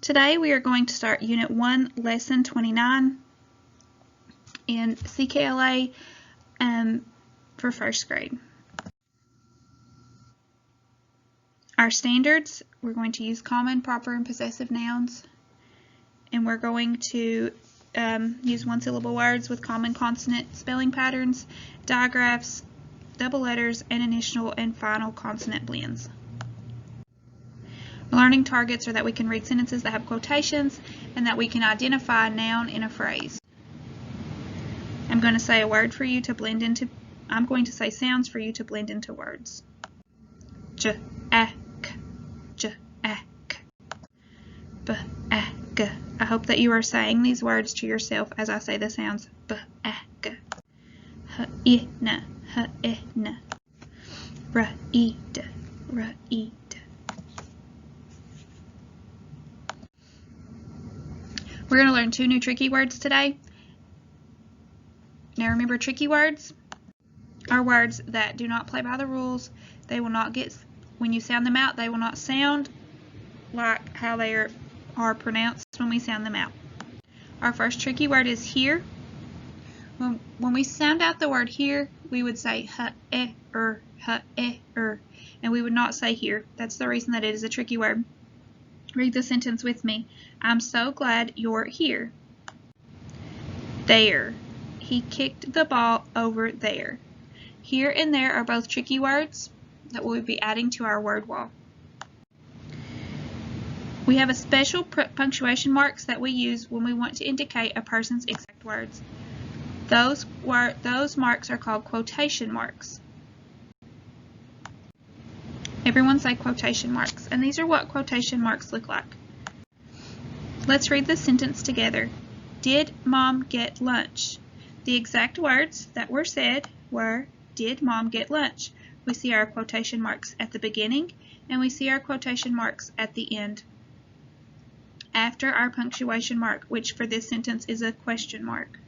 Today we are going to start Unit 1, Lesson 29 in CKLA for first grade. Our standards, we're going to use common, proper, and possessive nouns, and we're going to use one-syllable words with common consonant spelling patterns, digraphs, double letters, and initial and final consonant blends. Learning targets are that we can read sentences that have quotations and that we can identify a noun in a phrase. I'm going to say a word for you to blend into, I'm going to say sounds for you to blend into words. J-a-k, j-a-k, b-a-k. I hope that you are saying these words to yourself as I say the sounds. B-a-k, h-i-n, h-i-n, r-i-d, r-i-d. We're going to learn 2 new tricky words today. Now remember, tricky words are words that do not play by the rules. They will not get, when you sound them out, they will not sound like how they are pronounced when we sound them out. Our first tricky word is here. When we sound out the word here, we would say ha-e-er, ha-e-er, and we would not say here. That's the reason that it is a tricky word. Read the sentence with me. I'm so glad you're here. There. He kicked the ball over there. Here and there are both tricky words that we'll be adding to our word wall. We have a special punctuation marks that we use when we want to indicate a person's exact words. Those marks are called quotation marks. Everyone say quotation marks, and these are what quotation marks look like. Let's read the sentence together. Did Mom get lunch? The exact words that were said were, did Mom get lunch? We see our quotation marks at the beginning, and we see our quotation marks at the end, after our punctuation mark, which for this sentence is a question mark.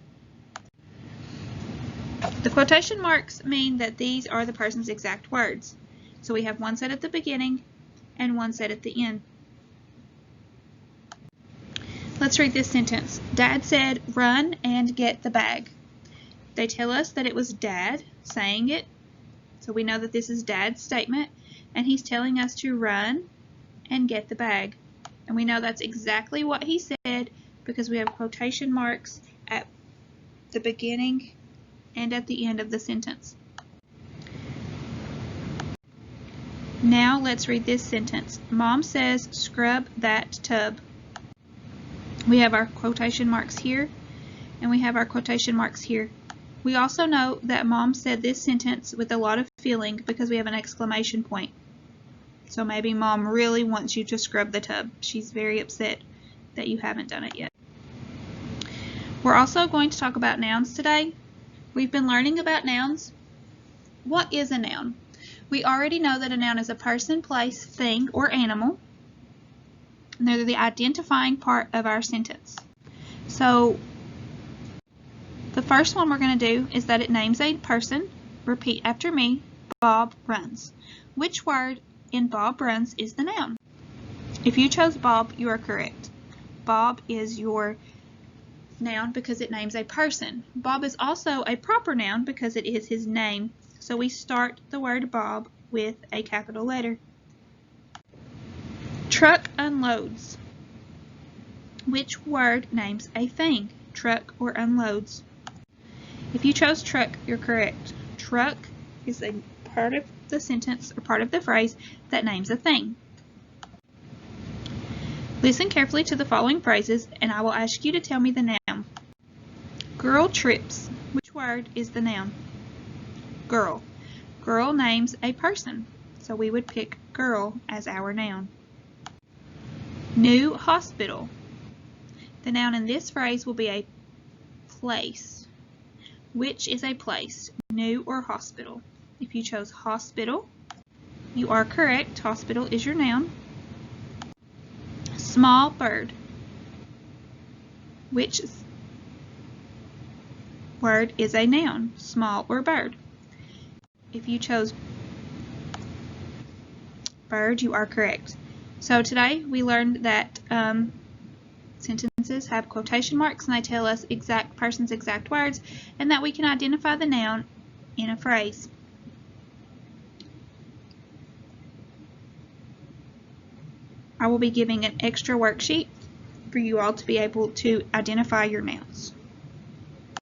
The quotation marks mean that these are the person's exact words. So we have one set at the beginning and one set at the end. Let's read this sentence. Dad said, run and get the bag. They tell us that it was Dad saying it. So we know that this is Dad's statement, and he's telling us to run and get the bag. And we know that's exactly what he said because we have quotation marks at the beginning and at the end of the sentence. Now let's read this sentence. Mom says, scrub that tub. We have our quotation marks here, and we have our quotation marks here. We also know that Mom said this sentence with a lot of feeling because we have an exclamation point. So maybe Mom really wants you to scrub the tub. She's very upset that you haven't done it yet. We're also going to talk about nouns today. We've been learning about nouns. What is a noun? We already know that a noun is a person, place, thing, or animal. And they're the identifying part of our sentence. So the first one we're going to do is that it names a person. Repeat after me. Bob runs. Which word in Bob runs is the noun? If you chose Bob, you are correct. Bob is your noun because it names a person. Bob is also a proper noun because it is his name. So we start the word Bob with a capital letter. Truck unloads. Which word names a thing? Truck or unloads? If you chose truck, you're correct. Truck is a part of the sentence or part of the phrase that names a thing. Listen carefully to the following phrases, and I will ask you to tell me the noun. Girl trips. Which word is the noun? Girl. Girl names a person, so we would pick girl as our noun. New hospital. The noun in this phrase will be a place. Which is a place, new or hospital? If you chose hospital, you are correct. Hospital is your noun. Small bird. Which word is a noun, small or bird? If you chose bird, you are correct. So today we learned that sentences have quotation marks, and they tell us exact person's exact words, and that we can identify the noun in a phrase. I will be giving an extra worksheet for you all to be able to identify your nouns.